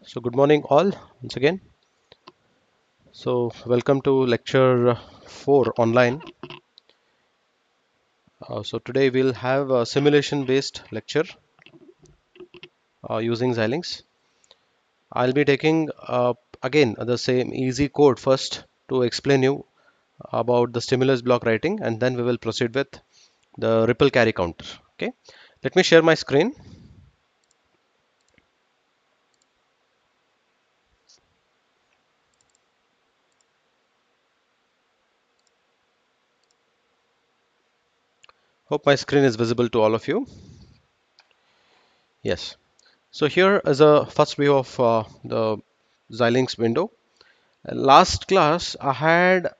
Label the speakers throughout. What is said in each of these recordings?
Speaker 1: So good morning all once again. So welcome to lecture 4 online. So today we'll have a simulation based lecture using Xilinx. I'll be taking again the same easy code first to explain you about the stimulus block writing, and then we will proceed with the ripple carry counter. Okay, let me share my screen. Hope my screen is visible to all of you. Yes. So here is a first view of the Xilinx window. Last class I had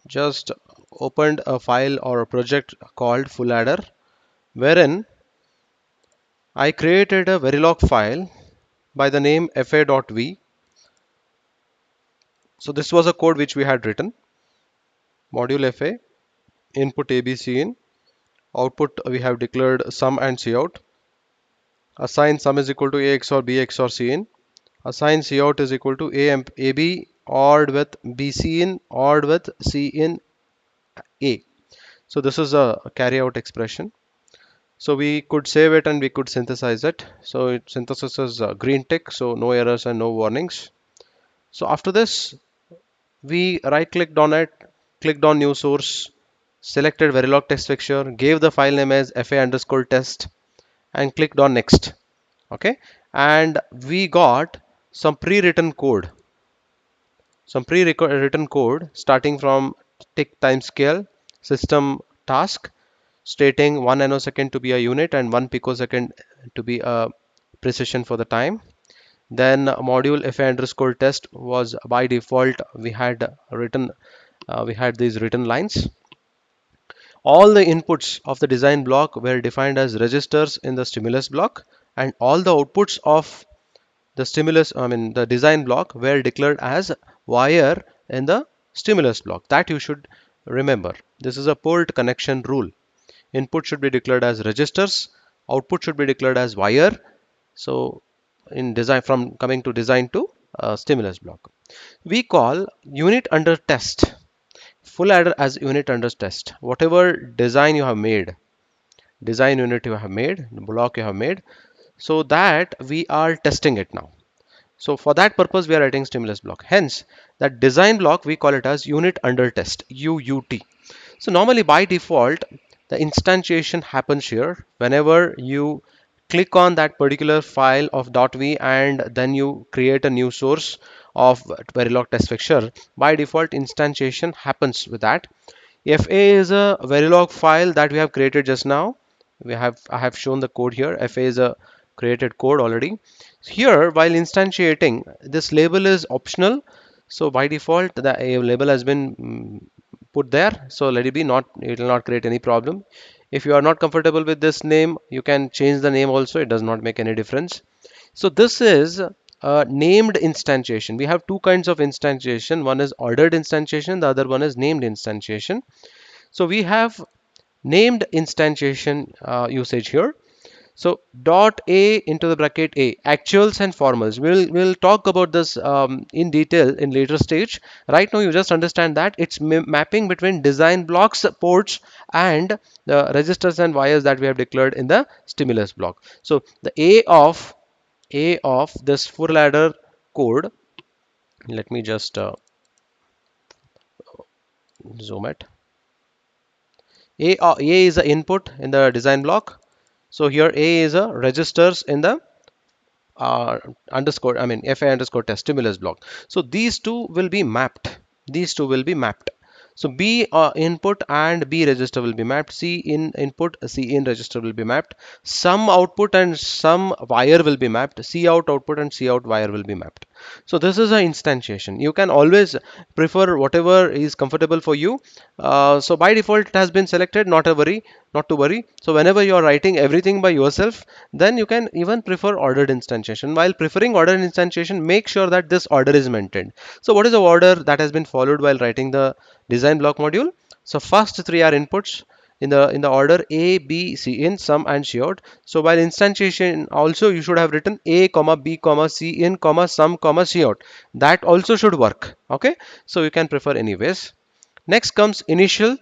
Speaker 1: just opened a file or a project called full adder, wherein I created a Verilog file by the name fa.v. So this was a code which we had written. Module fa, input abc in, output we have declared sum and cout. Assign sum is equal to a xor b xor c in. Assign cout is equal to ab odd with bc in odd with c in a. So this is a carry out expression. So we could save it and we could synthesize it. So it synthesizes green tick, so no errors and no warnings. So after this, we right clicked on it, clicked on new source, selected Verilog test fixture, gave the file name as fa underscore test, and clicked on next. Okay, and we got some pre-written code, written code starting from tick time scale, system task, stating 1 nanosecond to be a unit and 1 picosecond to be a precision for the time. Then module fa underscore test was by default we had these written lines. All the inputs of the design block were defined as registers in the stimulus block, and all the outputs of the design block were declared as wire in the stimulus block. That you should remember. This is a port connection rule. Input should be declared as registers, output should be declared as wire. So in design, from coming to design to stimulus block, we call unit under test full adder as unit under test. Whatever design you have made, design unit you have made, block you have made, so that we are testing it now. So for that purpose we are writing stimulus block. Hence that design block we call it as unit under test, UUT. So normally by default, the instantiation happens here whenever you click on that particular file of .v and then you create a new source of Verilog test fixture. By default, instantiation happens with that. FA is a Verilog file that we have created just now. I have shown the code here. FA is a created code already. Here, while instantiating, this label is optional. So by default, the label has been put there. So let it be, not it will not create any problem. If you are not comfortable with this name, you can change the name also. It does not make any difference. So this is named instantiation. We have two kinds of instantiation. One is ordered instantiation, the other one is named instantiation. So we have named instantiation usage here. So dot a into the bracket a, actuals and formals. We'll talk about this in detail in later stage. Right now you just understand that it's mapping between design blocks, ports, and the registers and wires that we have declared in the stimulus block. So the a of this full adder code, let me just zoom it. A is the input in the design block. So here A is a registers in the fa underscore test stimulus block. So these two will be mapped. These two will be mapped. So B input and B register will be mapped. C in input, C in register will be mapped. Some output and some wire will be mapped. C out output and C out wire will be mapped. So this is an instantiation. You can always prefer whatever is comfortable for you. So by default it has been selected. Not to worry. So whenever you are writing everything by yourself, then you can even prefer ordered instantiation. While preferring ordered instantiation, make sure that this order is maintained. So what is the order that has been followed while writing the design block module? So first three are inputs. in the order A, B, C in sum and Cout. So while instantiation also you should have written A comma B comma C in comma sum comma Cout. That also should work. Okay, so you can prefer anyways. Next comes initial.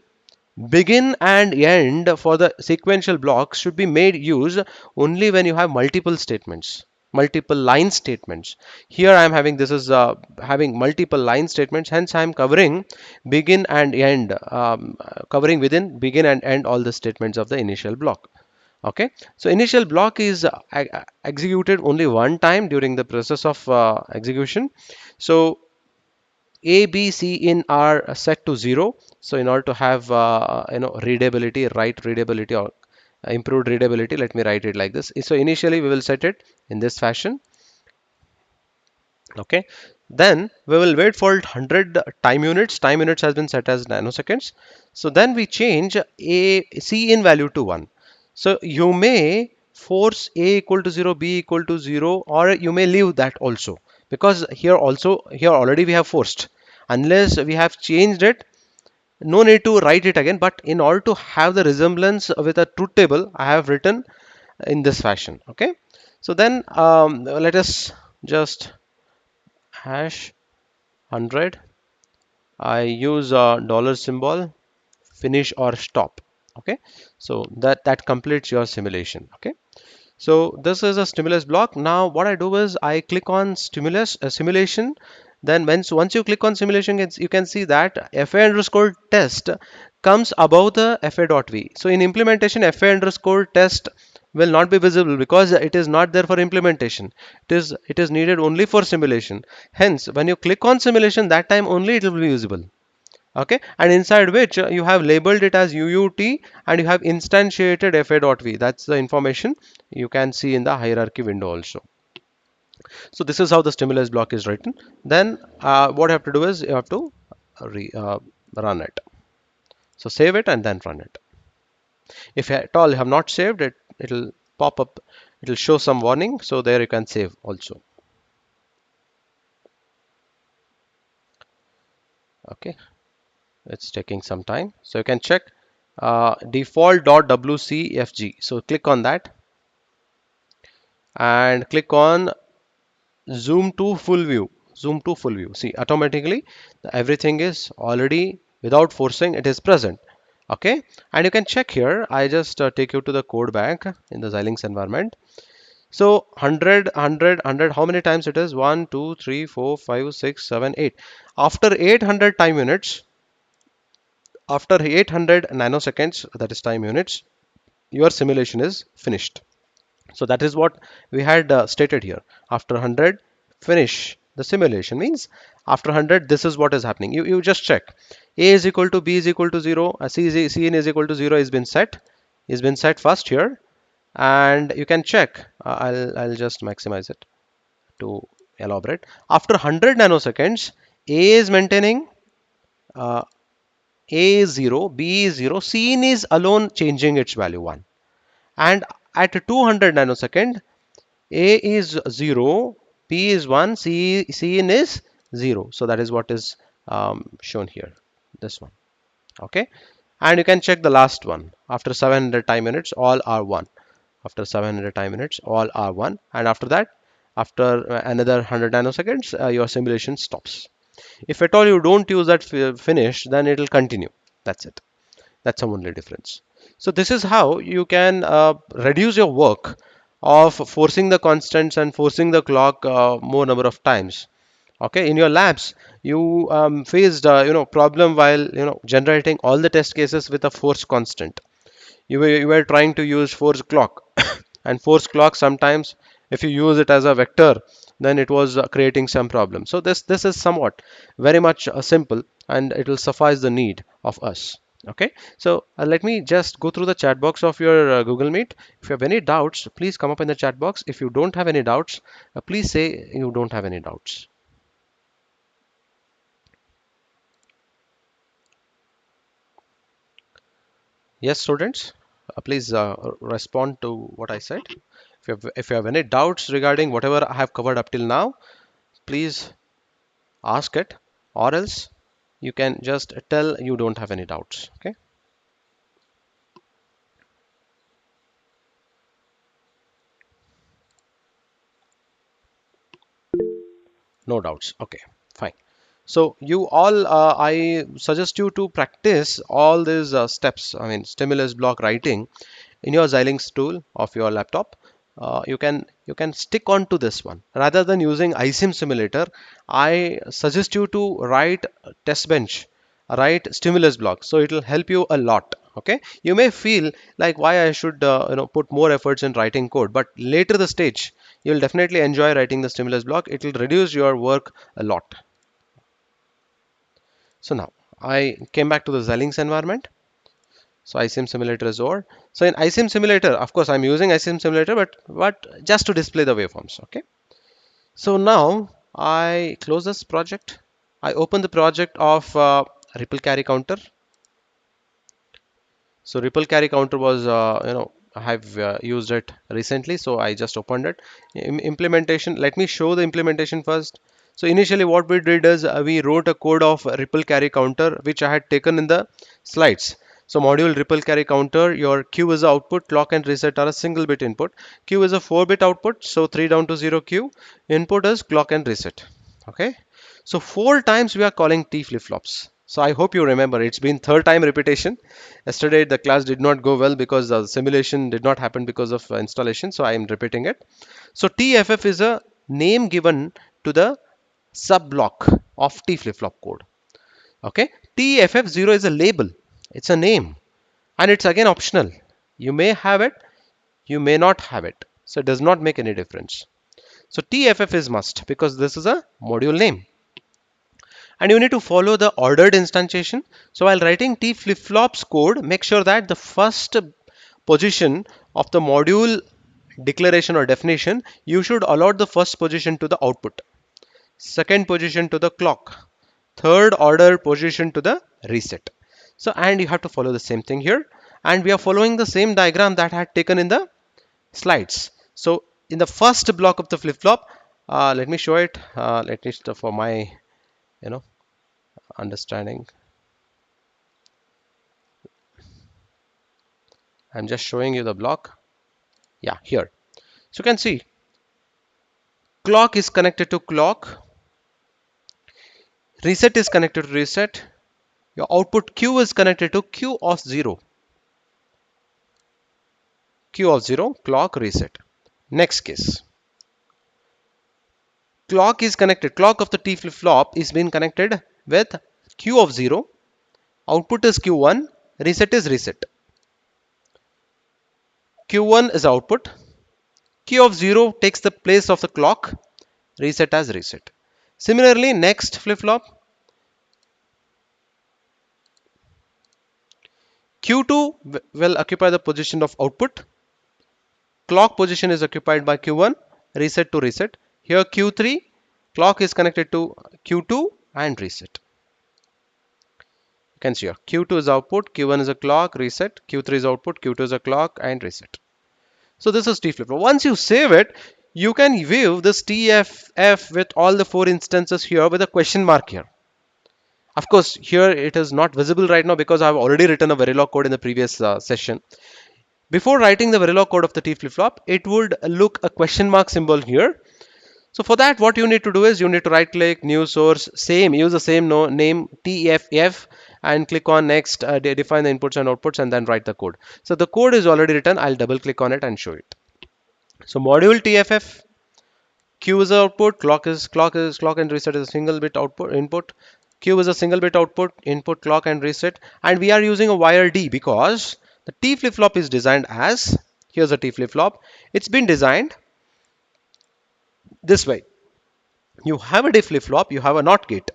Speaker 1: Begin and end for the sequential blocks should be made use only when you have multiple statements, multiple line statements. Here I am having this is having multiple line statements, hence I am covering begin and end, covering within begin and end all the statements of the initial block. Okay, so initial block is executed only one time during the process of execution. So a, B, C in are set to 0. So in order to have readability, write readability or improved readability, let me write it like this. So initially we will set it in this fashion. Okay, then we will wait for 100 time units. Time units has been set as nanoseconds. So then we change a C in value to 1. So you may force A equal to 0, B equal to 0, or you may leave that also, because here already we have forced. Unless we have changed it, no need to write it again. But in order to have the resemblance with a truth table, I have written in this fashion. Okay, so then let us just hash 100. I use a dollar symbol, finish or stop. Okay, so that completes your simulation. Okay, so this is a stimulus block. Now what I do is I click on stimulus simulation. Then once you click on simulation, you can see that FA underscore test comes above the FA.v. So in implementation, FA underscore test will not be visible because it is not there for implementation. It is needed only for simulation. Hence, when you click on simulation, that time only it will be visible. Okay, and inside which you have labeled it as UUT and you have instantiated FA.v. That's the information you can see in the hierarchy window also. So this is how the stimulus block is written. Then what you have to do is you have to run it. So save it and then run it. If at all you have not saved it, it'll pop up, it'll show some warning. So there you can save also. Okay, it's taking some time. So you can check default.wcfg. So click on that and click on zoom to full view. Zoom to full view. See, automatically everything is already, without forcing, it is present. Okay, and you can check here. I just take you to the code bank in the Xilinx environment. So 100, 100, 100, how many times it is? 1, 2, 3, 4, 5, 6, 7, 8. After 800 time units, after 800 nanoseconds, that is time units, your simulation is finished. So that is what we had stated here. After 100, finish the simulation. Means after 100, this is what is happening. You just check. A is equal to B is equal to 0. Cn is equal to 0 is been set. Is been set first here. And you can check. I'll just maximize it to elaborate. After 100 nanoseconds, A is maintaining, uh, A is 0, B is 0, Cn is alone changing its value 1. And at 200 nanosecond, A is 0, B is 1, Cn is 0. So that is what is shown here, this one. Okay, and you can check the last one. After 700 time units, all are 1. After 700 time units, all are 1. And after that, after another 100 nanoseconds, your simulation stops. If at all you don't use that finish, then it will continue. That's it. That's the only difference. So this is how you can reduce your work of forcing the constants and forcing the clock more number of times. Okay, in your labs, you faced problem while generating all the test cases with a force constant. You were trying to use force clock, and force clock sometimes, if you use it as a vector, then it was creating some problem. So this is somewhat very much simple, and it will suffice the need of us. Okay, so let me just go through the chat box of your Google Meet. If you have any doubts, please come up in the chat box. If you don't have any doubts, please say you don't have any doubts. Yes, students, please respond to what I said. If you have any doubts regarding whatever I have covered up till now, please ask it, or else you can just tell you don't have any doubts. Okay. No doubts. Okay, fine. So you all, I suggest you to practice all these steps. I mean, stimulus block writing in your Xilinx tool of your laptop. You can stick on to this one rather than using iSim simulator. I suggest you to write test bench, write stimulus block. So it will help you a lot. Okay, you may feel like why I should put more efforts in writing code, but later the stage you'll definitely enjoy writing the stimulus block. It will reduce your work a lot. So now I came back to the Xilinx environment. So iSim simulator is over. So in iSim simulator, of course, I'm using iSim simulator, but just to display the waveforms. Okay. So now I close this project. I open the project of ripple carry counter. So ripple carry counter was, I have used it recently, so I just opened it. Implementation. Let me show the implementation first. So initially, what we did is we wrote a code of ripple carry counter, which I had taken in the slides. So module ripple carry counter, your Q is the output, clock and reset are a single bit input. Q is a 4-bit output, so 3 down to 0 Q. Input is clock and reset. Okay. So 4 times we are calling T flip-flops. So I hope you remember, it's been third time repetition. Yesterday the class did not go well because the simulation did not happen because of installation. So I am repeating it. So TFF is a name given to the sub block of T flip-flop code. Okay. TFF0 is a label. It's a name and it's again optional. You may have it, you may not have it. So it does not make any difference. So TFF is must because this is a module name. And you need to follow the ordered instantiation. So while writing T flip-flops code, make sure that the first position of the module declaration or definition, you should allot the first position to the output, second position to the clock, third order position to the reset. So and you have to follow the same thing here. And we are following the same diagram that I had taken in the slides. So in the first block of the flip-flop, let me show it. Let me for my you know understanding. I'm just showing you the block. Yeah, here. So you can see clock is connected to clock, reset is connected to reset, your output Q is connected to Q of 0, Q of 0, clock reset. Next case, clock is connected, clock of the T flip-flop is being connected with Q of 0, output is Q1, reset is reset. Q1 is output, Q of 0 takes the place of the clock, reset as reset. Similarly, next flip-flop, Q2 will occupy the position of output, clock position is occupied by Q1, reset to reset. Here Q3, clock is connected to Q2 and reset. You can see here Q2 is output, Q1 is a clock, reset, Q3 is output, Q2 is a clock and reset. So this is T flip-flop. Once you save it, you can view this TFF with all the 4 instances here with a question mark here. Of course, here it is not visible right now because I've already written a Verilog code in the previous session. Before writing the Verilog code of the T flip-flop, it would look a question mark symbol here. So for that, what you need to do is you need to right click, new source, same, use the same name TFF and click on next, define the inputs and outputs and then write the code. So the code is already written. I'll double click on it and show it. So module TFF, Q is the output, clock and reset is a single bit output input. Q is a single bit output, input, clock and reset. And we are using a wire D because the T flip-flop is designed as, here's a T flip-flop. It's been designed this way. You have a D flip-flop, you have a NOT gate.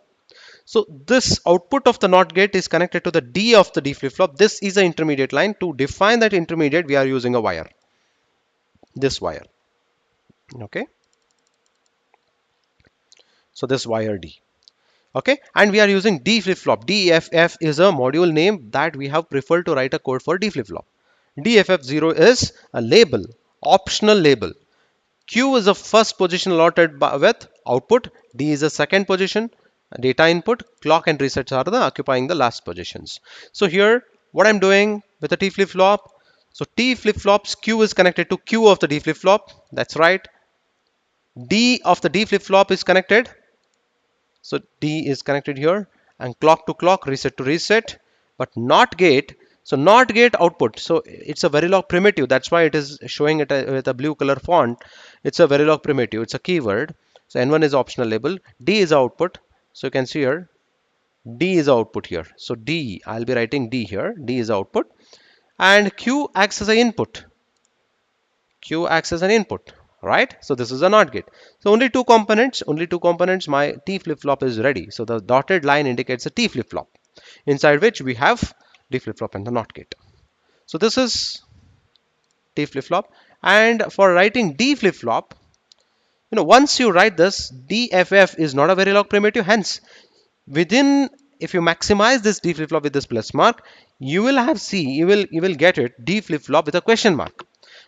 Speaker 1: So this output of the NOT gate is connected to the D of the D flip-flop. This is an intermediate line. To define that intermediate, we are using a wire. This wire. Okay. So this wire D. Okay. And we are using D flip-flop. DFF is a module name that we have preferred to write a code for D flip-flop. DFF0 is a label, optional label. Q is the first position allotted with output. D is the second position, data input. Clock and resets are the occupying the last positions. So here, what I'm doing with the T flip-flop. So T flip-flop's Q is connected to Q of the D flip-flop. That's right. D of the D flip-flop is connected So D is connected here, and clock to clock, reset to reset, but not gate. So not gate output. So it's a Verilog primitive. That's why it is showing it with a blue color font. It's a Verilog primitive. It's a keyword. So N1 is optional label. D is output. So you can see here, D is output here. So D, I'll be writing D here. D is output, and Q acts as an input. Q acts as an input, right? So this is a NOT gate. So only two components, my T flip-flop is ready. So the dotted line indicates a T flip-flop, inside which we have D flip-flop and the NOT gate. So this is T flip-flop. And for writing D flip-flop, once you write this, DFF is not a Verilog primitive, hence within, if you maximize this D flip-flop with this plus mark, you will have you will get it D flip-flop with a question mark.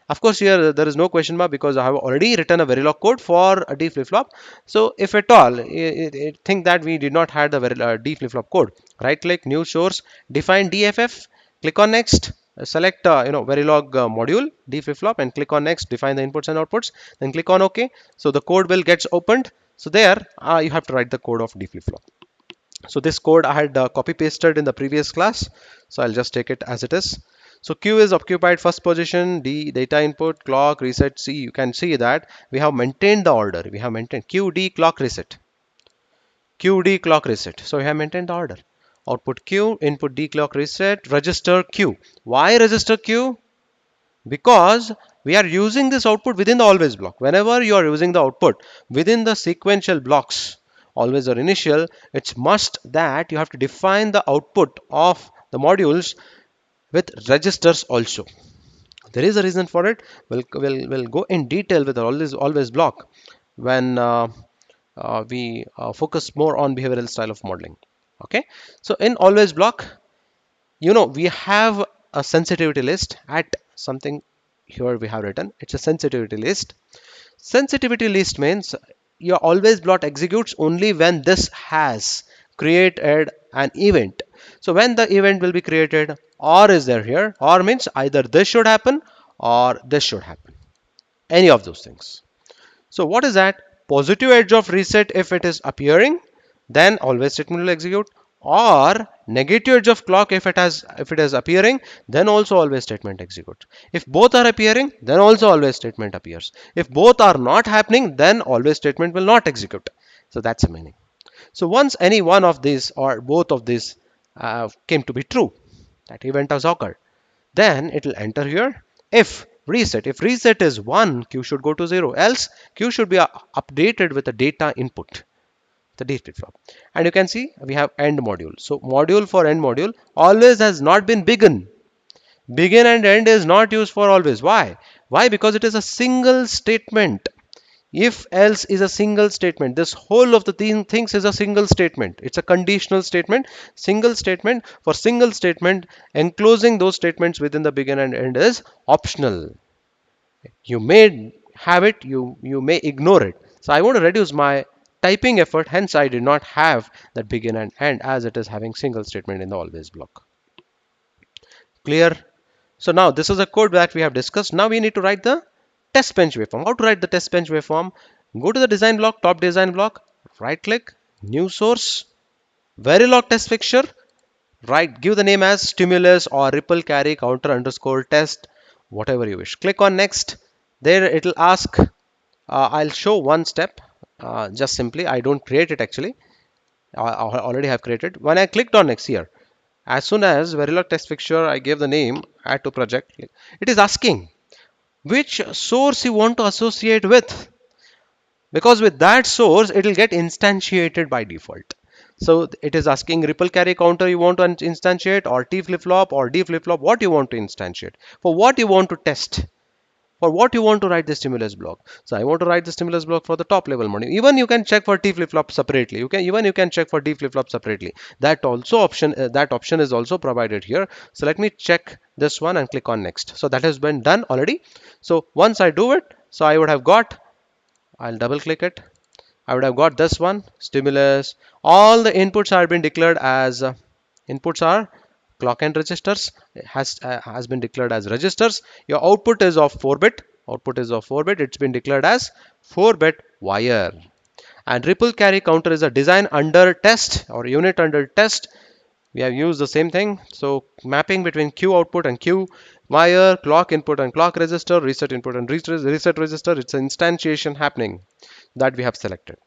Speaker 1: Of course, here there is no question mark because I have already written a Verilog code for a D flip-flop. So if at all, think that we did not have the D flip-flop code, right click, new source, define DFF, click on next, select Verilog module D flip-flop and click on next, define the inputs and outputs, then click on OK. So the code will gets opened. So there you have to write the code of D flip-flop. So this code I had copy pasted in the previous class. So I'll just take it as it is. So Q is occupied first position, D data input, clock, reset. See, you can see that we have maintained the order. We have maintained Q, D, clock, reset. Q, D, clock, reset. So we have maintained the order. Output Q, input D, clock, reset, register Q. Why register Q? Because we are using this output within the always block. Whenever you are using the output within the sequential blocks, always or initial, it's must that you have to define the output of the modules with registers also. There is a reason for it. We'll go in detail with always block when we focus more on behavioral style of modeling. Okay, so in always block, we have a sensitivity list at something here we have written. It's a sensitivity list. Sensitivity list means your always block executes only when this has created an event. So when the event will be created, or is there here, or means either this should happen or this should happen, any of those things. So what is that? Positive edge of reset if it is appearing, then always statement will execute, or negative edge of clock if it is appearing, then also always statement executes. If both are appearing, then also always statement appears. If both are not happening, then always statement will not execute. So that's the meaning. So once any one of these or both of these came to be true, that event has occurred, then it will enter here. If reset is 1, Q should go to 0, else Q should be updated with the data input, the D flip-flop. And you can see we have end module. So module for end module always has not been begin. Begin and end is not used for always. Why? Because it is a single statement. If else is a single statement. This whole of the things is a single statement. It's a conditional statement. Single statement. For single statement, enclosing those statements within the begin and end is optional. You may have it, you may ignore it. So I want to reduce my typing effort, hence I did not have that begin and end as it is having single statement in the always block. Clear? So now this is a code that we have discussed. Now we need to write the test bench waveform. How to write the test bench waveform? Go to the design block, top design block, right click, new source, Verilog test fixture, give the name as stimulus or ripple carry counter underscore test, whatever you wish. Click on next. There it will ask, I'll show one step, just simply, I don't create it actually. I already have created. When I clicked on next here, as soon as Verilog test fixture, I gave the name, add to project, it is asking which source you want to associate with, because with that source it will get instantiated by default. So it is asking ripple carry counter you want to instantiate, or T flip-flop or D flip-flop, what you want to instantiate, for what you want to test, for what you want to write the stimulus block. So I want to write the stimulus block for the top level module. Even you can check for T flip-flop separately. You can check for D flip-flop separately. That option is also provided here. So let me check this one and click on next. So that has been done already. So once I do it, so I would have got, I'll double click it. I would have got this one, stimulus. All the inputs are been declared as inputs are clock and registers, has been declared as registers. Your output is of 4-bit. It's been declared as 4-bit wire. And ripple carry counter is a design under test or unit under test. We have used the same thing. So mapping between Q output and Q wire, clock input and clock register, reset input and reset register. It's an instantiation happening that we have selected.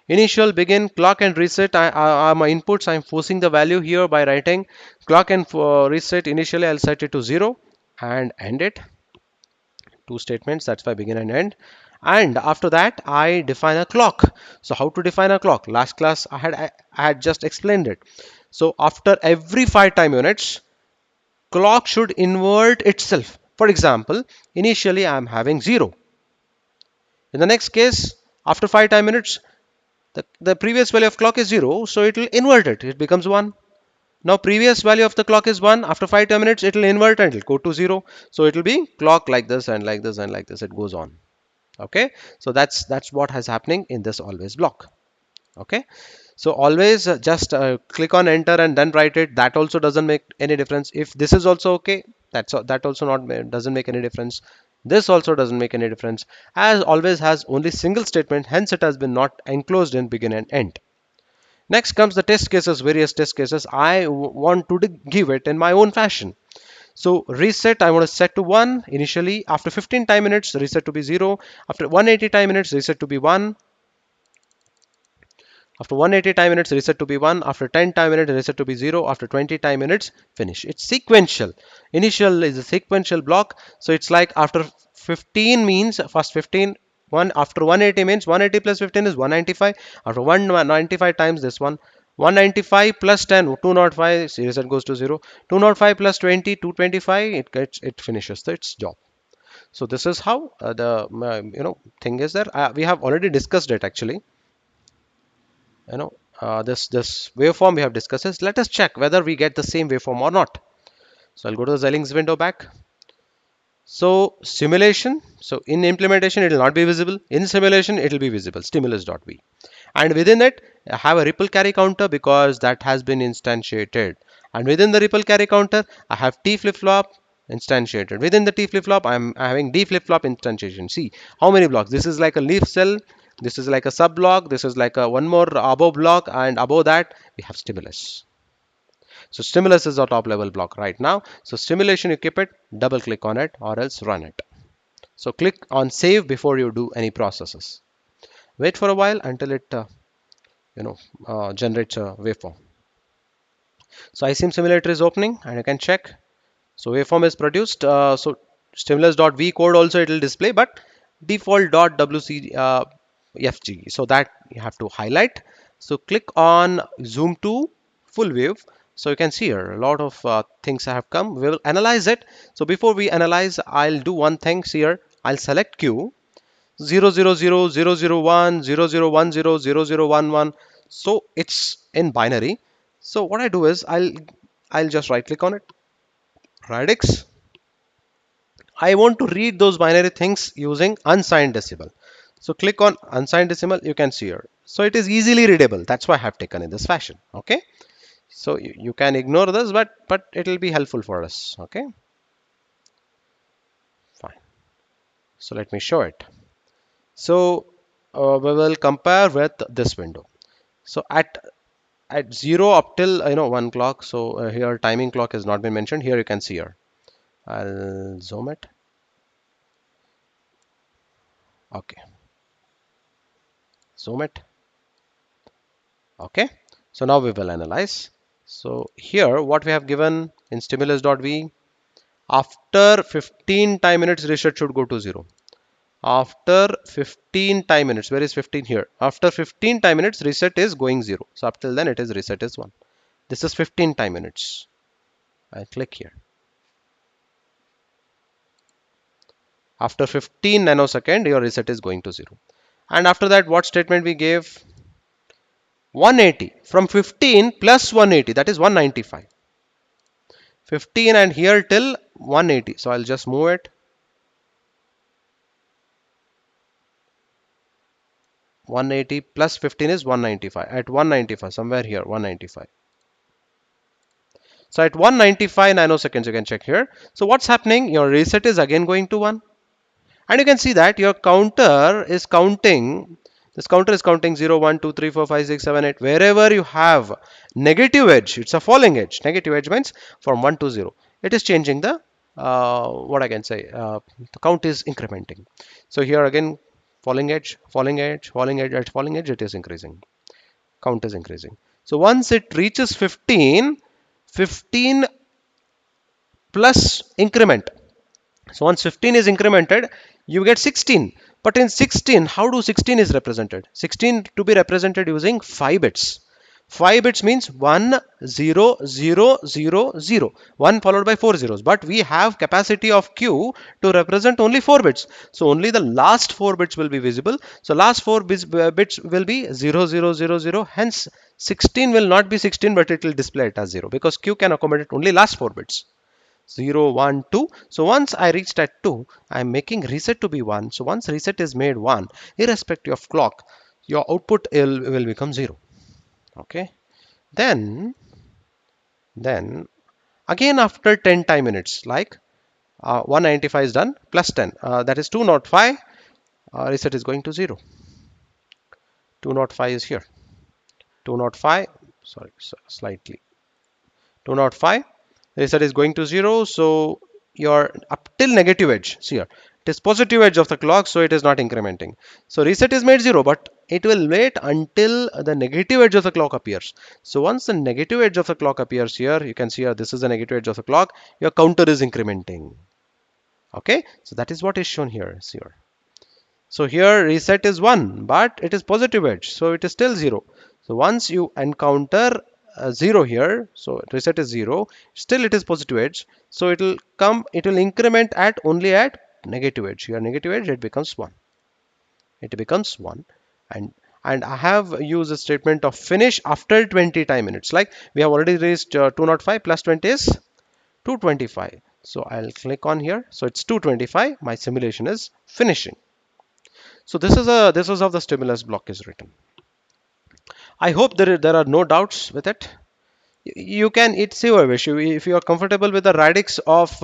Speaker 1: Initial, begin, clock and reset are my inputs. I'm forcing the value here by writing clock and reset. Initially, I'll set it to 0 and end it. Two statements, that's why begin and end. And after that, I define a clock. So how to define a clock? Last class, I had just explained it. So after every 5 time units, clock should invert itself. For example, initially I'm having 0. In the next case, after 5 time units, the previous value of clock is 0, so it will invert it. It becomes 1. Now previous value of the clock is 1. After 5 10 minutes, it will invert and it will go to 0. So it will be clock like this and like this and like this. It goes on. Okay. So that's what is happening in this always block. Okay. So always just click on enter and then write it. That also doesn't make any difference. If this is also okay, that also not doesn't make any difference. This also doesn't make any difference. As always has only single statement, hence it has been not enclosed in begin and end. Next comes the test cases, various test cases. I want to give it in my own fashion. So reset, I want to set to 1 initially. After 15 time minutes, reset to be 0. After 180 time minutes, reset to be 1. After 180 time minutes, reset to be 1. After 10 time minutes, reset to be 0. After 20 time minutes, finish. It's sequential. Initial is a sequential block. So it's like after 15 means first 15. After 180 means 180 plus 15 is 195. After 195 times this one, 195 plus 10, 205, reset goes to 0. 205 plus 20, 225, it finishes its job. So this is how the thing is there. We have already discussed it actually. This waveform we have discussed is. Let us check whether we get the same waveform or not. So I'll go to the Xilinx window back. So simulation, so in implementation it will not be visible. In simulation it will be visible, stimulus.v. And within it I have a ripple carry counter because that has been instantiated. And within the ripple carry counter I have T flip-flop instantiated. Within the T flip-flop I'm having D flip-flop instantiation. See how many blocks. This is like a leaf cell. This is like a sub block. This is like a one more above block, and above that we have stimulus. So stimulus is our top level block right now. So simulation, you keep it, double click on it or else run it. So click on save before you do any processes. Wait for a while until it generates a waveform. So iSIM simulator is opening and you can check. So waveform is produced. So stimulus.v code also it will display, but default.wcfg. So that you have to highlight. So click on zoom to full wave. So you can see here a lot of things have come. We will analyze it. So before we analyze, I'll do one thing here. I'll select Q 000 001 0010 0011. So it's in binary. So what I do is I'll just right click on it, radix. I want to read those binary things using unsigned decimal. So click on unsigned decimal, you can see here. So it is easily readable. That's why I have taken in this fashion. Okay. So you can ignore this, but it will be helpful for us. Okay. Fine. So let me show it. So we will compare with this window. So at 0 up till 1 clock. So here timing clock has not been mentioned. Here you can see here. I'll zoom it. Okay. Zoom it. Okay. So now we will analyze. So here what we have given in stimulus.v, after 15 time minutes reset should go to 0. After 15 time minutes, where is 15 here? After 15 time minutes reset is going 0. So up till then it is reset is 1. This is 15 time minutes. I click here. After 15 nanosecond your reset is going to 0. And after that what statement we gave? 180 from 15 plus 180, that is 195. 15 and here till 180. So I'll just move it. 180 plus 15 is 195. At 195, somewhere here, 195. So at 195 nanoseconds, you can check here. So what's happening? Your reset is again going to 1. And you can see that your counter is counting This counter is counting 0, 1, 2, 3, 4, 5, 6, 7, 8. Wherever you have negative edge, it's a falling edge. Negative edge means from 1 to 0. It is changing the, what I can say, the count is incrementing. So here again, falling edge, falling edge, falling edge, at falling edge, it is increasing. Count is increasing. So once it reaches 15, 15 plus increment. So once 15 is incremented, you get 16. But in 16, how do 16 is represented? 16 to be represented using 5 bits. 5 bits means 1, 0, 0, 0, 0. 1 followed by 4 zeros. But we have capacity of Q to represent only 4 bits. So only the last 4 bits will be visible. So last 4 bits will be 0, 0, 0, 0. Hence 16 will not be 16, but it will display it as 0 because Q can accommodate only last 4 bits. 0, 1, 2. So once I reached at 2, I'm making reset to be 1. So once reset is made 1, irrespective of clock, your output will become 0. Okay. Then again after 10 time minutes, like 195 is done plus 10. That is 205. Reset is going to 0. 205 is here. 205. Sorry, slightly. 205. Reset is going to 0. So your up till negative edge. See here. It is positive edge of the clock, so it is not incrementing. So reset is made 0, but it will wait until the negative edge of the clock appears. So once the negative edge of the clock appears here, you can see here this is the negative edge of the clock. Your counter is incrementing. Okay, so that is what is shown here. See here. So here reset is 1, but it is positive edge, so it is still 0. So once you encounter 0 here, so reset is 0, still it is positive edge. So it will increment at only at negative edge. Here negative edge, it becomes 1. It becomes 1. And I have used a statement of finish after 20 time minutes. Like we have already reached 205 plus 20 is 225. So I'll click on here. So it's 225. My simulation is finishing. So this is how the stimulus block is written. I hope there are no doubts with it. You can, it's your wish. If you are comfortable with the radix of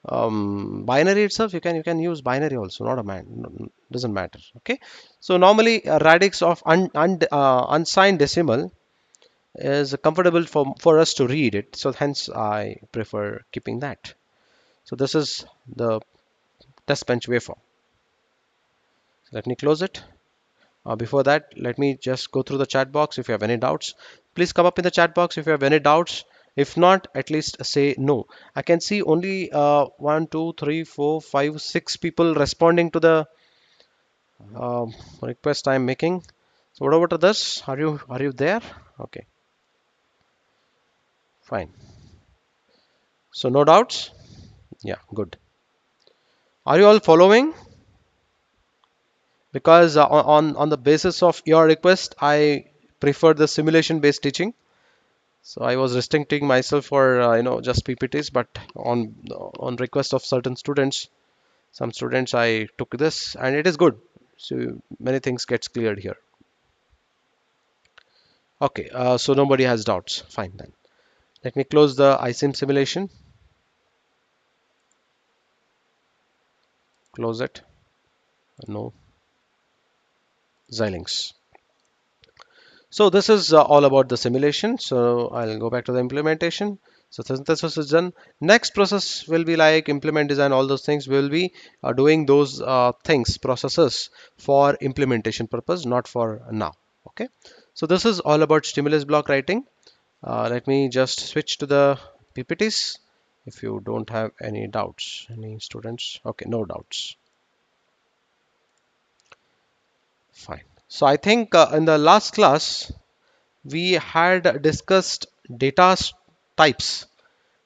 Speaker 1: binary itself, you can use binary also. Not a man, doesn't matter. Okay. So normally radix of unsigned decimal is comfortable for us to read it. So hence I prefer keeping that. So this is the test bench waveform. Let me close it. Before that, let me just go through the chat box. If you have any doubts, please come up in the chat box if you have any doubts. If not, at least say no. I can see only 1, 2, 3, 4, 5, 6 people responding to the request I'm making. So what about others? Are you there? Okay, fine. So no doubts? Yeah, good. Are you all following? Because on the basis of your request, I prefer the simulation based teaching. So I was restricting myself for just PPTs, but on request of certain students, some students I took this, and it is good. So many things gets cleared here. Okay, so nobody has doubts. Fine then. Let me close the iSIM simulation. Close it. No. Xilinx. So this is all about the simulation. So I'll go back to the implementation. So synthesis is done. Next process will be like implement design, all those things. We will be doing those things, processes for implementation purpose, not for now. Okay. So this is all about stimulus block writing. Let me just switch to the PPTs. If you don't have any doubts, any students? Okay, no doubts. Fine. So I think in the last class, we had discussed types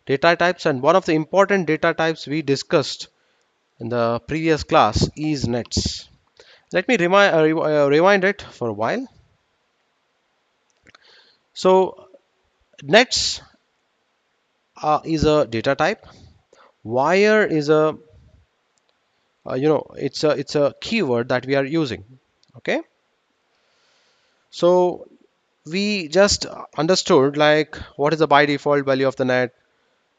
Speaker 1: data types, and one of the important data types we discussed in the previous class is nets. Let me rewind it for a while. So nets is a data type. Wire is a it's a keyword that we are using. Okay, so we just understood like what is the by default value of the net.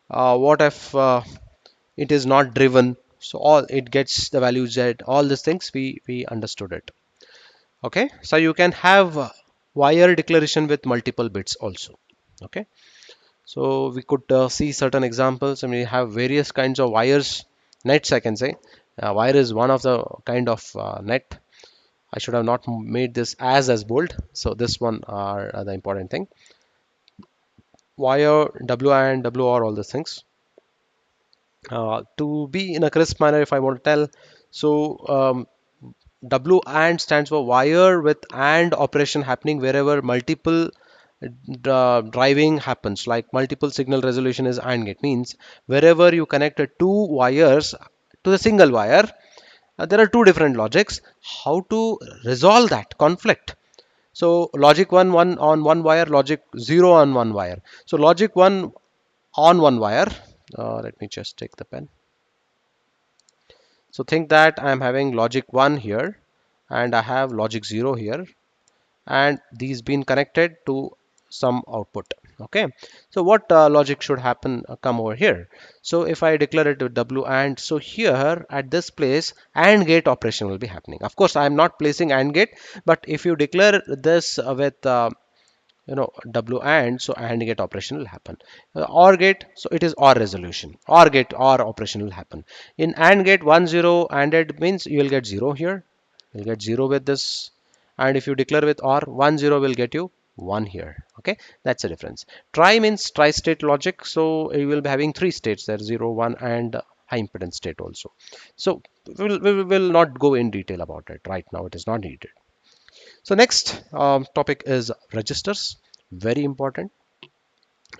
Speaker 1: What if it is not driven, so all it gets the value z, all these things we understood it. Okay, so you can have wire declaration with multiple bits also. Okay, so we could see certain examples, and we have various kinds of wires, nets I can say. Wire is one of the kind of net. I should have not made this as bold. So this one are the important thing. Wire, W and W are all these things. To be in a crisp manner, if I want to tell, so W and stands for wire with and operation happening wherever multiple driving happens, like multiple signal resolution is AND gate, means wherever you connect two wires to the single wire, there are two different logics. How to resolve that conflict? So logic 1 on one wire, logic 0 on one wire. So logic 1 on one wire, let me just take the pen. So think that I'm having logic 1 here and I have logic 0 here, and these been connected to some output. Okay, so what logic should happen, come over here? So if I declare it with W and, so here at this place AND gate operation will be happening. Of course I am not placing AND gate, but if you declare this with W and, so AND gate operation will happen. OR gate, so it is OR resolution. OR gate, OR operation will happen. In AND gate 1 0 ANDed means you will get 0 here. You'll get 0 with this. And if you declare with OR, 1 0 will get you 1 here. Okay, that's the difference. Try means tri-state logic. So you will be having three states there, 0, 1 and high impedance state also. So we will not go in detail about it right now. It is not needed. So next topic is registers. Very important.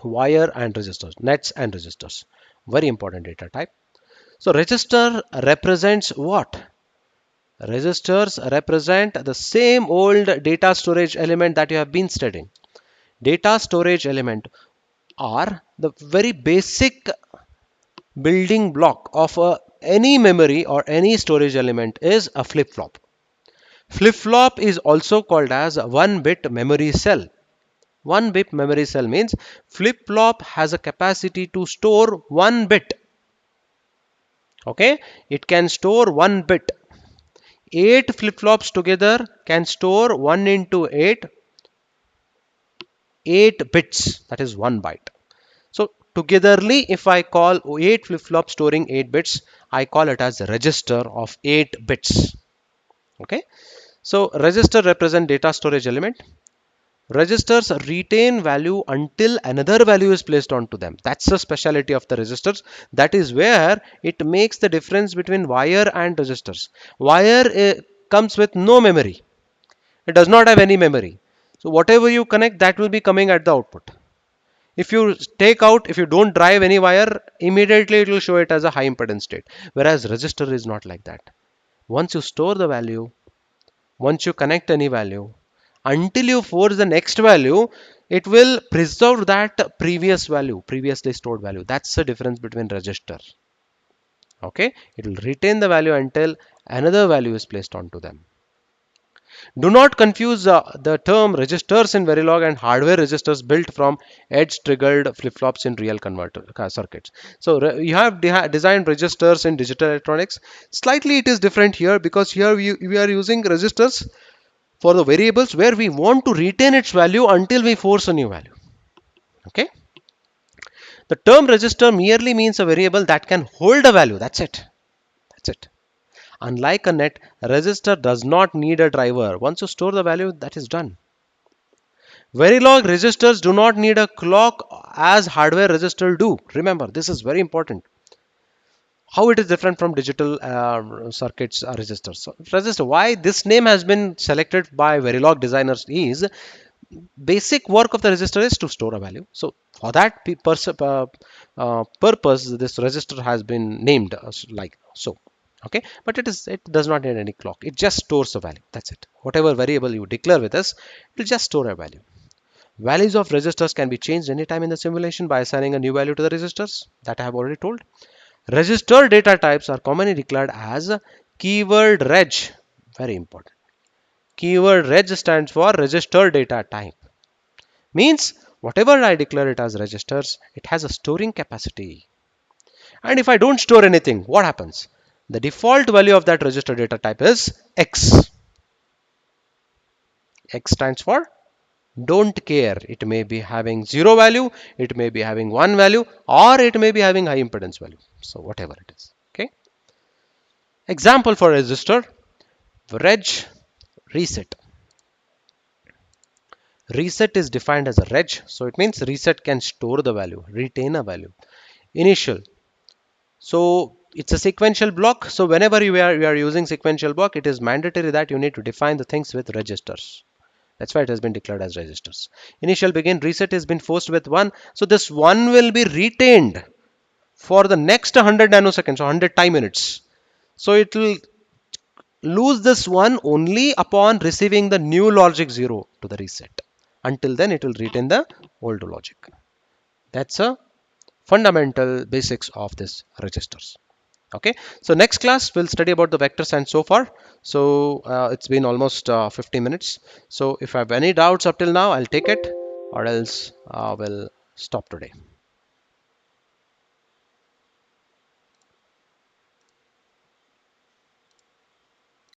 Speaker 1: Wire and registers, nets and registers. Very important data type. So register represents what? Registers represent the same old data storage element that you have been studying. Data storage element are the very basic building block of any memory or any storage element is a flip-flop. Flip-flop is also called as a 1-bit memory cell. 1-bit memory cell means flip-flop has a capacity to store 1 bit. Okay, it can store 1 bit. 8 flip-flops together can store 1 into 8, 8 bits, that is 1 byte. So togetherly, if I call 8 flip-flops storing 8 bits, I call it as a register of 8 bits. Okay, so register represent data storage element. Registers retain value until another value is placed onto them. That's the specialty of the registers. That is where it makes the difference between wire and registers. Wire comes with no memory. It does not have any memory. So whatever you connect, that will be coming at the output. If you take out, if you don't drive any wire, immediately it will show it as a high impedance state. Whereas register is not like that. Once you store the value, once you connect any value, until you force the next value, it will preserve that previous value, previously stored value. That's the difference between register. Okay, it will retain the value until another value is placed onto them. Do not confuse the term registers in Verilog and hardware registers built from edge triggered flip-flops in real converter circuits. So you have designed registers in digital electronics. Slightly it is different here, because here we are using registers for the variables where we want to retain its value until we force a new value. Okay. The term register merely means a variable that can hold a value. That's it. That's it. Unlike a net, a register does not need a driver. Once you store the value, that is done. Verilog registers do not need a clock as hardware registers do. Remember, this is very important. How it is different from digital circuits registers. So, register. Why this name has been selected by Verilog designers is basic work of the register is to store a value. So for that purpose, this register has been named like so. Okay, but it does not need any clock. It just stores a value. That's it. Whatever variable you declare with this, it will just store a value. Values of registers can be changed anytime in the simulation by assigning a new value to the registers that I have already told. Register data types are commonly declared as keyword reg. Very important. Keyword reg stands for register data type. Means whatever I declare it as registers, it has a storing capacity. And if I don't store anything, what happens? The default value of that register data type is X. X stands for don't care. It may be having 0 value, it may be having 1 value, or it may be having high impedance value. So whatever it is. Okay. Example for resistor, reg reset. Reset is defined as a reg, so it means reset can store the value, retain a value. Initial, so it's a sequential block. So whenever you are using sequential block, it is mandatory that you need to define the things with registers. That's why it has been declared as registers. Initial, begin, reset has been forced with 1. So this 1 will be retained for the next 100 nanoseconds or 100 time units. So it will lose this 1 only upon receiving the new logic 0 to the reset. Until then it will retain the old logic. That's a fundamental basics of this registers. Okay, so next class we'll study about the vectors and so far. So it's been almost 50 minutes. So if I have any doubts up till now, I'll take it, or else we'll stop today.